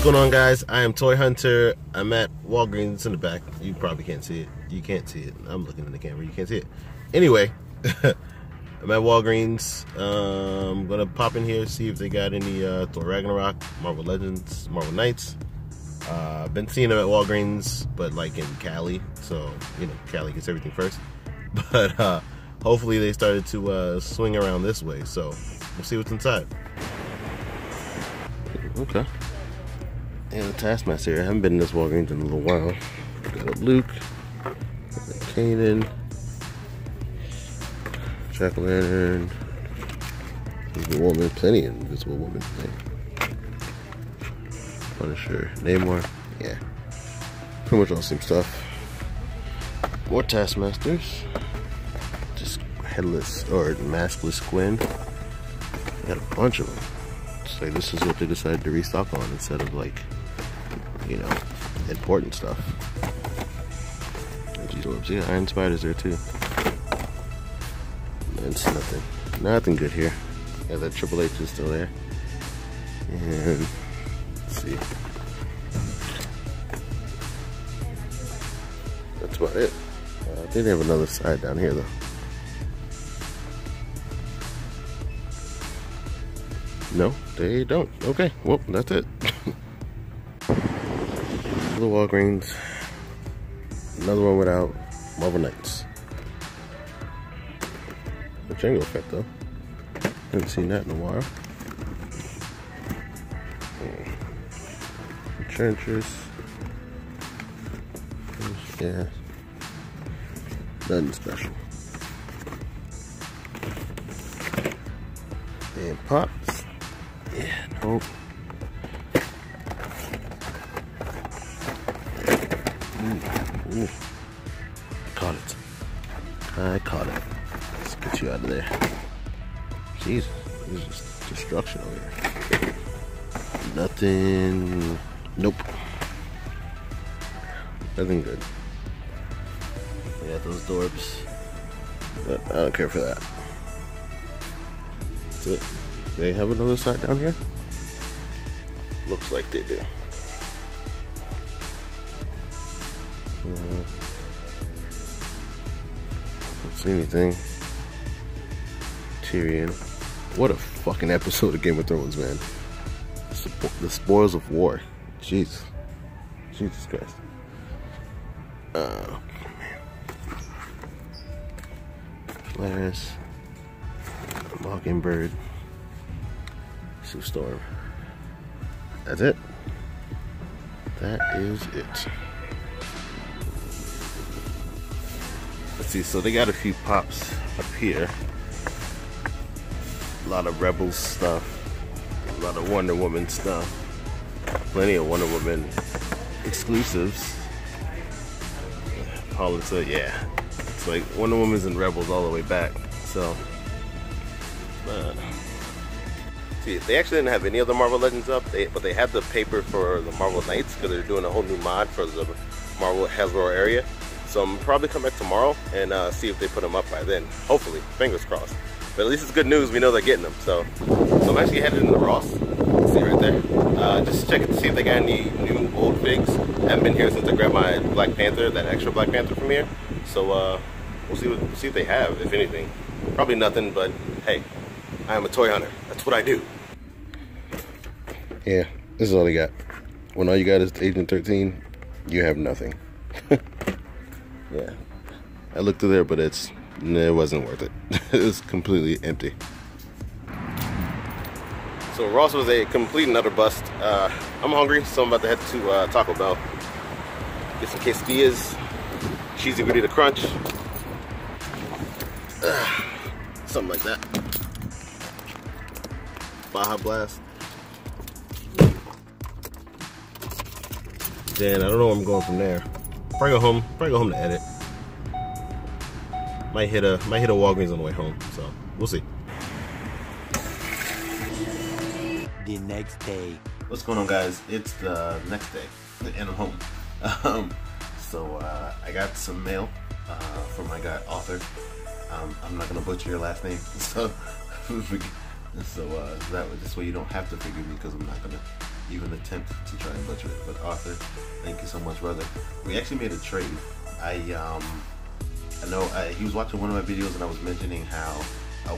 What's going on, guys? I am Toy Hunter. I'm at Walgreens in the back. You probably can't see it. You can't see it. I'm looking in the camera. You can't see it. Anyway, I'm at Walgreens. I'm gonna pop in here, see if they got any Thor Ragnarok, Marvel Legends, Marvel Knights. Been seeing them at Walgreens, but like in Cali, so you know Cali gets everything first. But hopefully they started to swing around this way, so we'll see what's inside. Okay. And the Taskmaster here. I haven't been in this Walgreens in a little while. Got a Luke, got a Kanan, Jack-o'-lantern, Invisible Woman, plenty of Invisible Woman. Punisher, Namor, yeah. Pretty much all the same stuff. More Taskmasters. Just headless or maskless Gwen. Got a bunch of them. It's like this is what they decided to restock on instead of like, you know, important stuff. Yeah, Iron Spider's there too. It's nothing good here. Yeah, that Triple H is still there. And let's see. That's about it. I think they have another side down here though. No, they don't. Okay, well, that's it. The Walgreens. Another one without Marvel Knights. The Django effect though. Haven't seen that in a while. Trenchers. Yeah. Nothing special. And Pops. Yeah, nope. Ooh. I caught it. Let's get you out of there. Jesus, there's just destruction over here. Nothing. Nope. Nothing good. We got those Dorbs, but I don't care for that. That's it. They have another side down here? Looks like they do. Don't see anything. Tryin. What a fucking episode of Game of Thrones, man. The spoils of war. Jeez. Jesus Christ. Man. Polaris. Mockingbird. Sue Storm. That's it. That is it. Let's see, so they got a few pops up here. A lot of Rebels stuff. A lot of Wonder Woman stuff. Plenty of Wonder Woman exclusives. Pulitzer, yeah. It's like Wonder Woman's and Rebels all the way back. So, see, they actually didn't have any of the Marvel Legends up, but they had the paper for the Marvel Knights because they're doing a whole new mod for the Marvel Hasbro area. So I'm probably come back tomorrow and see if they put them up by then. Hopefully, fingers crossed. But at least it's good news. We know they're getting them. So I'm actually headed into Ross. See right there. Just check it to see if they got any new old figs. I haven't been here since I grabbed my Black Panther, that extra Black Panther from here. So we'll see if they have, if anything. Probably nothing, but hey, I am a toy hunter. That's what I do. Yeah, this is all they got. When all you got is Agent 13, you have nothing. Yeah, I looked through there, but it wasn't worth it. It was completely empty. So Ross was a complete and utter bust. I'm hungry, so I'm about to head to Taco Bell. Get some quesadillas, cheesy gordita crunch, something like that. Baja Blast. Then I don't know where I'm going from there. Probably go home to edit. Might hit a Walgreens on the way home, so we'll see. The next day. What's going on, guys? It's the next day and I'm home. So I got some mail from my guy Author. I'm not gonna butcher your last name, so that way this way you don't have to figure me because I'm not gonna even attempt to try and butcher it. But Arthur, thank you so much, brother. We actually made a trade. I know he was watching one of my videos and I was mentioning how, I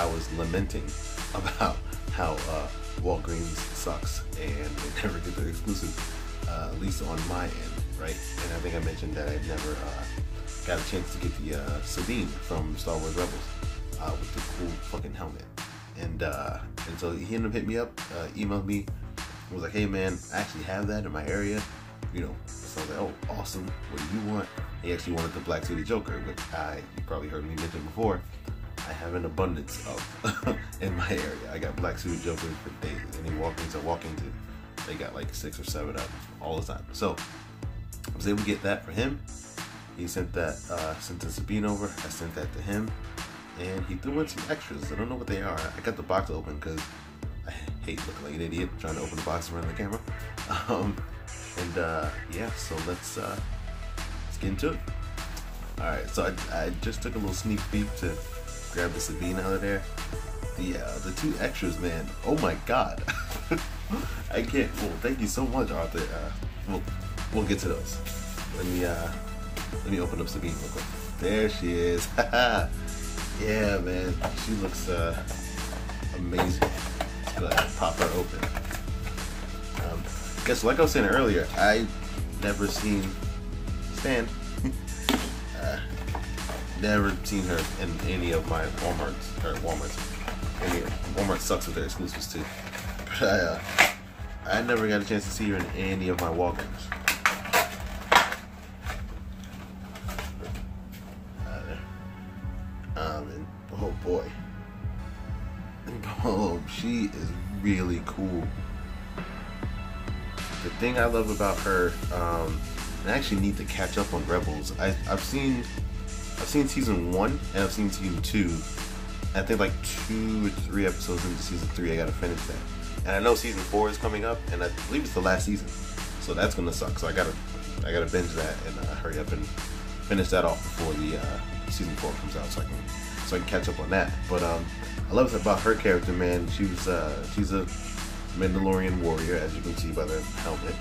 was lamenting about how Walgreens sucks and they never get their exclusive, at least on my end, right? And I think I mentioned that I never got a chance to get the Sabine from Star Wars Rebels with the cool fucking helmet. And so he ended up hitting me up, emailed me, was like, hey man, I actually have that in my area, you know. So I was like, oh, awesome, what do you want? He actually wanted the Black Suited Joker, which you probably heard me mention before. I have an abundance of in my area. I got Black Suited Jokers for days. Any Walgreens I walk into, they got like 6 or 7 of them all the time. So I was able to get that for him. He sent that, sent the Sabine over. I sent that to him, and he threw in some extras. I don't know what they are. I got the box open because I hate looking like an idiot trying to open the box in front of the camera. Yeah, so let's get into it. All right, so I just took a little sneak peek to grab the Sabine out of there. The 2 extras, man. Oh my God. I can't. Well, thank you so much, Arthur. We'll get to those. Let me open up Sabine real quick. There she is. Yeah, man. She looks amazing. Let's go ahead and pop her open. Guess like I was saying earlier, I never seen Stan. Never seen her in any of my Walmart sucks with their exclusives too. But I never got a chance to see her in any of my Walgreens. And oh boy, oh, she is really cool. The thing I love about her, I actually need to catch up on Rebels. I've seen season 1 and I've seen season 2. I think like 2 or 3 episodes into season 3. I gotta finish that. And I know season 4 is coming up, and I believe it's the last season. So that's gonna suck. So I gotta binge that and hurry up and finish that off before the season 4 comes out, so I can catch up on that. But I love it about her character, man. She's a Mandalorian warrior, as you can see by the helmet.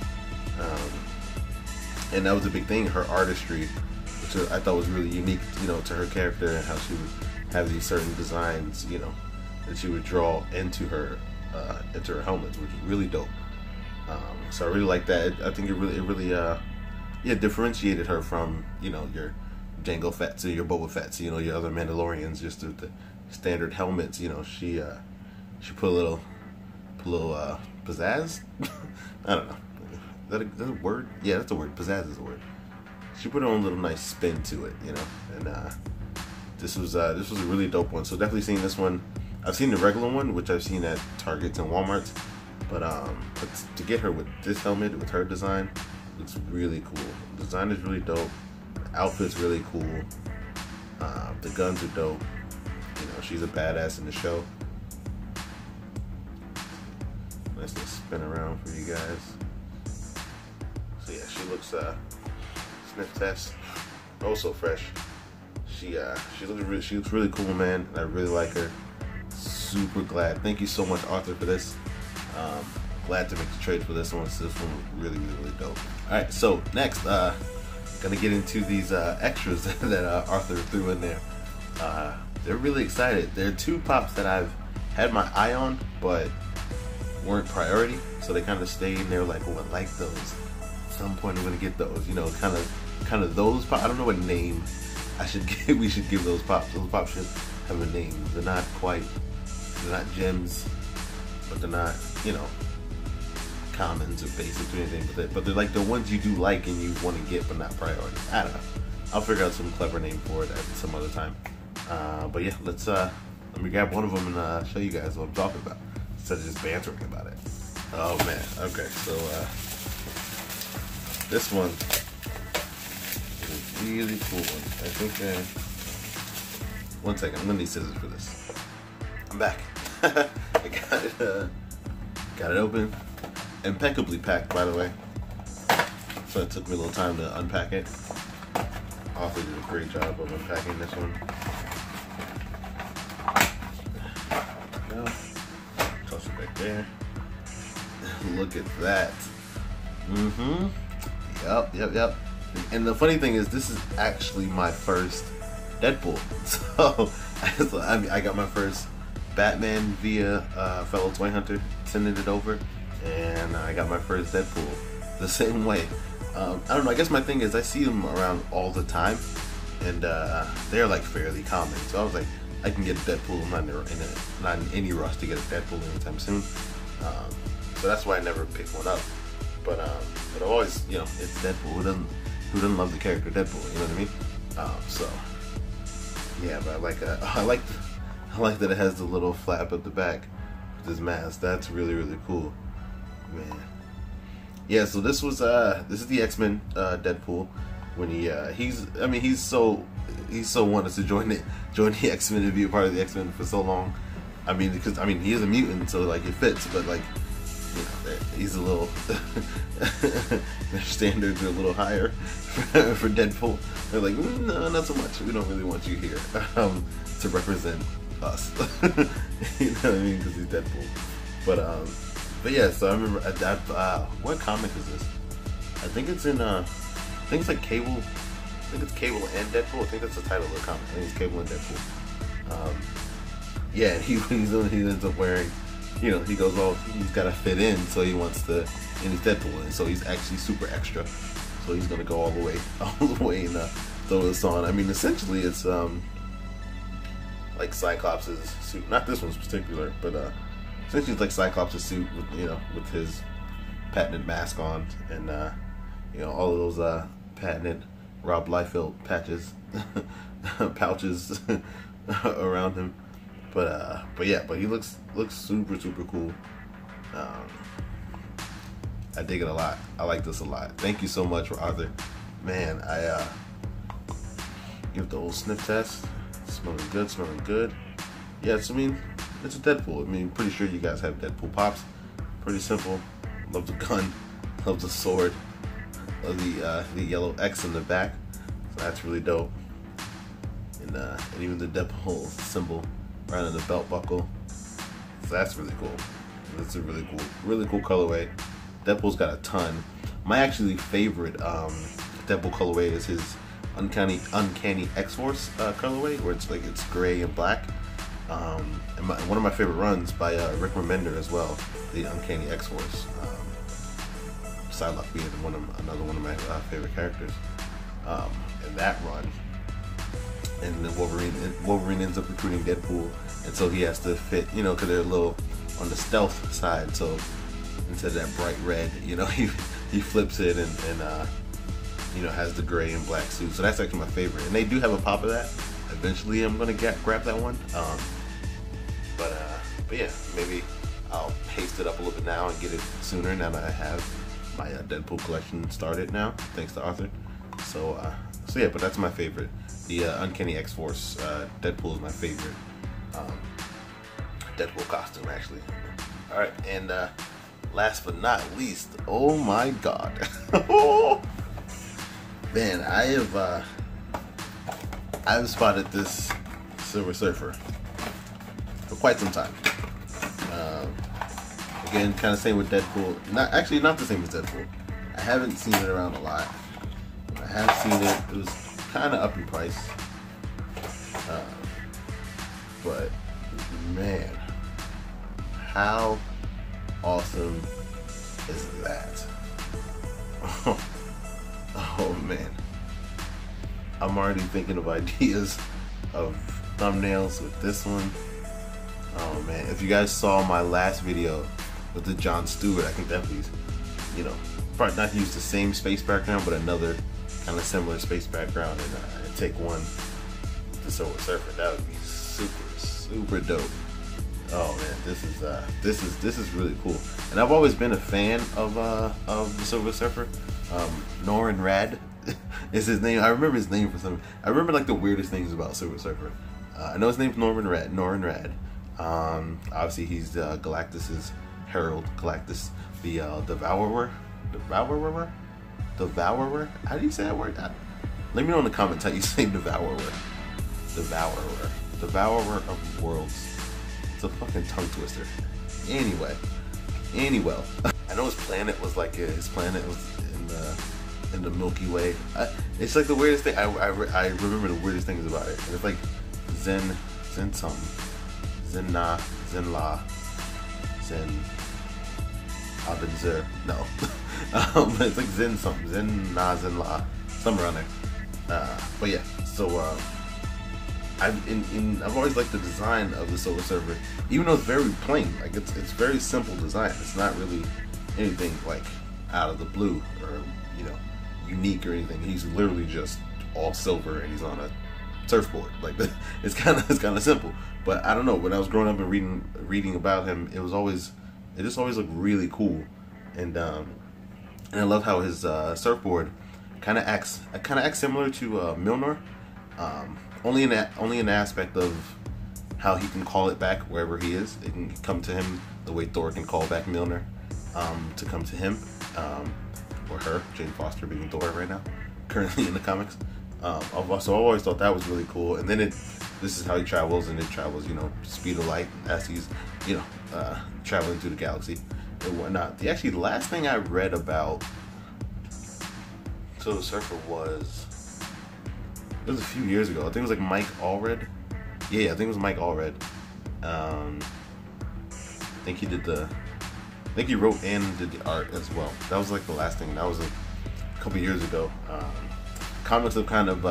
And that was a big thing, her artistry, which I thought was really unique, you know, to her character, and how she would have these certain designs, you know, that she would draw into her helmets, which is really dope. So I really like that. I think it really differentiated her from, you know, your Jango Fett's or your Boba Fett's, you know, your other Mandalorians, just with the standard helmets. You know, she put a little pizzazz. I don't know. Is that a word? Yeah, that's a word. Pizzazz is a word. She put her own little nice spin to it, you know. And this was a really dope one. So definitely seeing this one. I've seen the regular one, which I've seen at Targets and Walmarts. But to get her with this helmet, with her design, looks really cool. The design is really dope. The outfit's really cool. The guns are dope. You know, she's a badass in the show. Nice little spin around for you guys. So yeah, she looks sniff test. Oh, so fresh. She looks really cool, man. And I really like her. Super glad. Thank you so much, Arthur, for this. Glad to make the trade for this one. So this one was really dope. All right, so next, gonna get into these extras that Arthur threw in there. They're really excited. There are 2 pops that I've had my eye on, but weren't priority. So they kind of stayed in there, like, oh, I like those. At some point, I'm gonna get those. You know, kind of those pops. I don't know what name we should give those pops. Those pops should have a name. They're not gems, but they're not, you know, commons or basics or anything. But they're like the ones you do like and you want to get, but not priority. I don't know. I'll figure out some clever name for it at some other time. But yeah, let me grab one of them and show you guys what I'm talking about, instead of just bantering about it. Oh man. Okay, so this one is a really cool one. I think. One second, I'm gonna need scissors for this. I'm back. I got it open. Impeccably packed, by the way. So it took me a little time to unpack it. Arthur did a great job of unpacking this one. There we go. Toss it back there. Look at that. Yep. And the funny thing is, this is actually my first Deadpool. So I got my first Batman via fellow toy hunter sending it over, and I got my first Deadpool the same way. I don't know, I guess my thing is I see them around all the time, and they're like fairly common. So I was like, I can get a Deadpool. I'm not in any rush to get a Deadpool anytime soon. So that's why I never picked one up. But I've always, you know, it's Deadpool. Who doesn't love the character Deadpool? You know what I mean? So yeah, but I like that it has the little flap at the back with his mask. That's really cool, man. Yeah, so this is the X-Men Deadpool when he's so wanted to join the X-Men and be a part of the X-Men for so long. I mean, because he is a mutant, so like it fits, but like, you know, he's a little their standards are a little higher for Deadpool. They're like, no, not so much. We don't really want you here to represent us. You know what I mean? Because he's Deadpool. But yeah, so I remember what comic is this? I think it's in I think it's like Cable. I think it's Cable and Deadpool. I think that's the title of the comic. I think it's Cable and Deadpool. Yeah, and he ends up wearing, you know, he goes all, he's got to fit in, so he wants to, and he's Deadpool, and so he's actually super extra. So he's gonna go all the way and throw this on. I mean, essentially it's like Cyclops' suit. Not this one's particular, but essentially it's like Cyclops' suit with, you know, with his patented mask on, and you know, all of those patented Rob Liefeld pouches around him. But yeah, but he looks super cool. I dig it a lot. I like this a lot. Thank you so much, Arthur. Man, I give the old sniff test. Smelling good. Yes, I mean, it's a Deadpool. I mean, pretty sure you guys have Deadpool pops. Pretty simple. Love the gun. Love the sword. Love the yellow X in the back. So that's really dope. And even the Deadpool symbol right on the belt buckle. So that's really cool. It's a really cool colorway. Deadpool's got a ton. My actually favorite Deadpool colorway is his Uncanny X-Force colorway, where it's gray and black. And one of my favorite runs by Rick Remender as well, the Uncanny X-Force. Psylocke being another one of my favorite characters. In that run, and then Wolverine ends up recruiting Deadpool, and so he has to fit, you know, because they're a little on the stealth side. So instead of that bright red, you know, he flips it and you know, has the gray and black suit. So that's actually my favorite, and they do have a pop of that. Eventually, I'm gonna grab that one. But yeah, maybe I'll haste it up a little bit now and get it sooner now that I have my Deadpool collection started now, thanks to Arthur. So yeah, but that's my favorite. The Uncanny X-Force Deadpool is my favorite Deadpool costume, actually. All right, and last but not least, oh my God, man, I've spotted this Silver Surfer for quite some time. Again, kind of same with Deadpool. Not the same as Deadpool. I haven't seen it around a lot. I have seen it. It was kind of up in price. But man, how awesome is that? Oh man, I'm already thinking of ideas of thumbnails with this one. Oh man, if you guys saw my last video with the Jon Stewart, I think that was, you know, probably not use the same space background, but another kind of similar space background, and take one with the Silver Surfer. That would be super dope. Oh man, this is really cool. And I've always been a fan of the Silver Surfer. Norrin Rad is his name. I remember his name for some. I remember like the weirdest things about Silver Surfer. I know his name's Norrin Rad. Obviously he's Galactus's herald. Galactus, the Devourer. How do you say that word? Let me know in the comments how you say Devourer of worlds. It's a fucking tongue twister. Anyway, Anyway, I know his planet was like his planet was in the Milky Way. It's like the weirdest thing. I remember the weirdest things about it. It's like Zen something, Zen La, Zen Abenzer. No, it's like Zen something, Zen La, somewhere around there. But yeah, so I've always liked the design of the Solar Surfer, even though it's very plain. Like it's very simple design. It's not really anything like out of the blue or unique or anything. He's literally just all silver and he's on a surfboard. Like it's kind of simple. But I don't know. When I was growing up and reading about him, it just always looked really cool. And I love how his surfboard kind of acts similar to Mjolnir. Only in the aspect of how he can call it back wherever he is. It can come to him the way Thor can call back Mjolnir to come to him, or her, Jane Foster being Thor right now, currently in the comics. So I've always thought that was really cool. And then this is how he travels, and it travels, speed of light as he's, traveling through the galaxy and whatnot. The last thing I read about Solar Surfer was a few years ago. I think it was like Mike Allred. Yeah, I think it was Mike Allred. I think he wrote and did the art as well. That was like the last thing. That was a couple years ago. Comics have kind of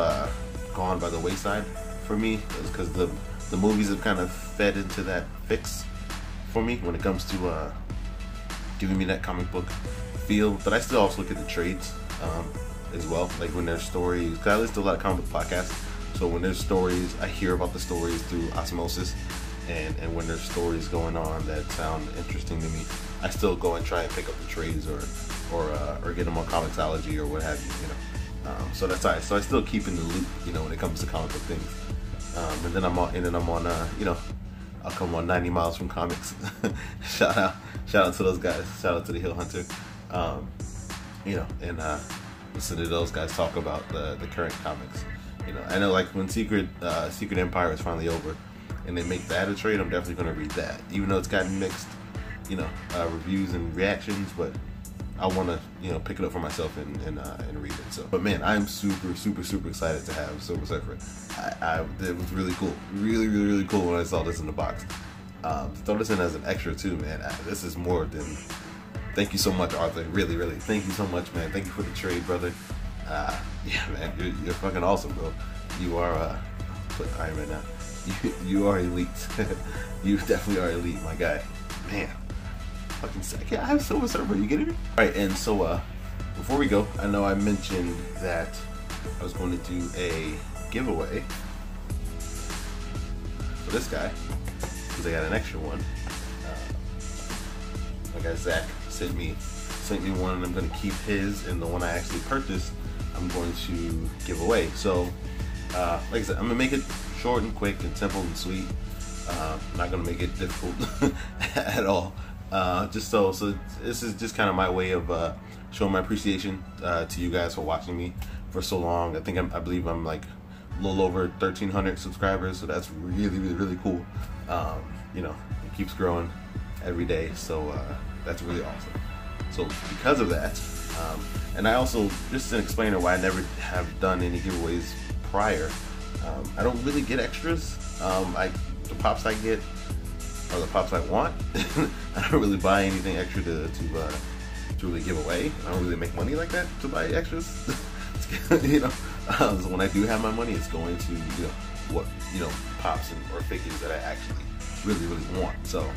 gone by the wayside for me because the movies have kind of fed into that fix for me when it comes to giving me that comic book feel. But I still also look at the trades as well. Like when there's stories, because I listen to a lot of comic book podcasts. So when there's stories, I hear about the stories through osmosis. And when there's stories going on that sound interesting to me, I still go and try and pick up the trades or get them on Comixology or what have you, So that's right. So I still keep in the loop, when it comes to comic book things. And then I'm on, I'll come on 90 miles from comics. shout out to those guys. Shout out to the Hill Hunter. And listen to those guys talk about the current comics. I know like when Secret Empire is finally over, and they make that a trade, I'm definitely going to read that. Even though it's gotten mixed, reviews and reactions, but I want to, pick it up for myself and read it. So, but man, I'm super excited to have Silver Surfer. It was really cool, really cool when I saw this in the box. Throw this in as an extra too, man. This is more than. Thank you so much, Arthur. Really, thank you so much, man. Thank you for the trade, brother. Yeah, man, you're fucking awesome, bro. You are. Put Iron Man now. You are elite. You definitely are elite, my guy. Man, fucking sick. I have Silver Surfer. Are you kidding me? All right, and so before we go, I know I mentioned that I was going to do a giveaway for this guy because I got an extra one. My guy Zach sent me one, and I'm going to keep his, and the one I actually purchased, I'm going to give away. So, like I said, I'm gonna make it short and quick and simple and sweet. I'm not gonna make it difficult at all. Just so this is just kind of my way of showing my appreciation to you guys for watching me for so long. I believe I'm like a little over 1,300 subscribers, so that's really cool. It keeps growing every day, so that's really awesome. So because of that, and I also, just an explainer why I never have done any giveaways prior. I don't really get extras. The pops I get are the pops I want. I don't really buy anything extra to really give away. I don't really make money like that to buy extras. So when I do have my money, it's going to pops or figures that I actually really want. So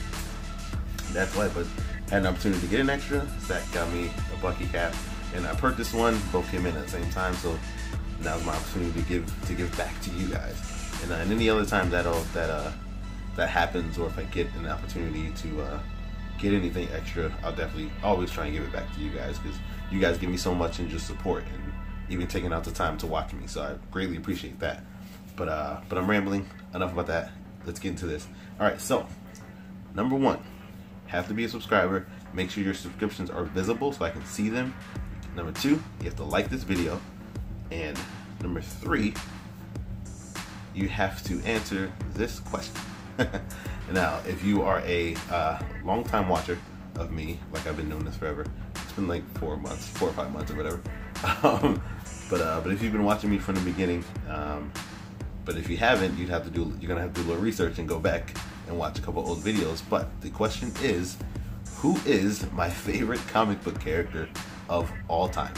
that's why. But I had an opportunity to get an extra. Zach got me a Bucky Cap, and I purchased one. Both came in at the same time, so now's my opportunity to give back to you guys. And any other time that happens, or if I get an opportunity to get anything extra, I'll definitely always try and give it back to you guys, because you guys give me so much in just support and even taking out the time to watch me. So I greatly appreciate that. But I'm rambling. Enough about that. Let's get into this. All right. So number one, have to be a subscriber. Make sure your subscriptions are visible so I can see them. Number two, you have to like this video. And number three, you have to answer this question. Now, if you are a long-time watcher of me, like I've been doing this forever. It's been like 4 or 5 months or whatever. But if you've been watching me from the beginning, but if you haven't, you're gonna have to do a little research and go back and watch a couple old videos. But the question is, who is my favorite comic book character of all time?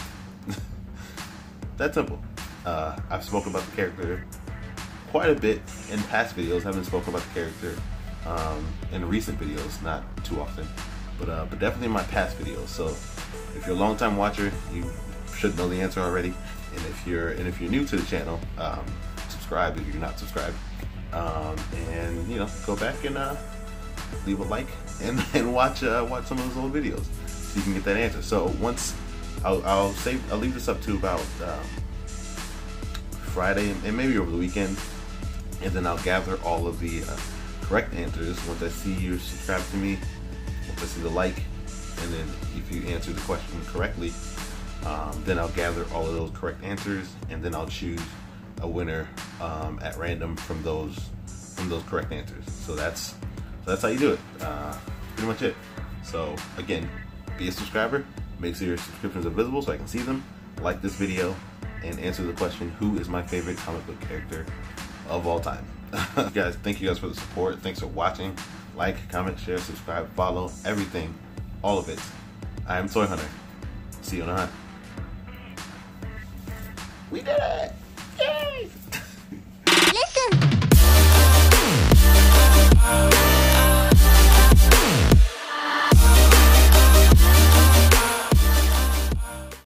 That's simple. I've spoken about the character quite a bit in past videos. I haven't spoken about the character in recent videos, not too often, but definitely in my past videos. So if you're a long-time watcher, you should know the answer already. And if you're new to the channel, subscribe if you're not subscribed, and you know, go back and leave a like and watch some of those old videos so you can get that answer. So once I'll leave this up to about Friday and maybe over the weekend, and then I'll gather all of the correct answers. Once I see you're subscribed to me, once I see the like, and then if you answer the question correctly, then I'll gather all of those correct answers, and then I'll choose a winner at random from those correct answers. So that's how you do it. Pretty much it. So again, be a subscriber. Make sure your subscriptions are visible so I can see them. Like this video and answer the question, who is my favorite comic book character of all time? Guys, thank you guys for the support. Thanks for watching. Like, comment, share, subscribe, follow, everything, all of it. I am toyhuntr. See you on the hunt. We did it!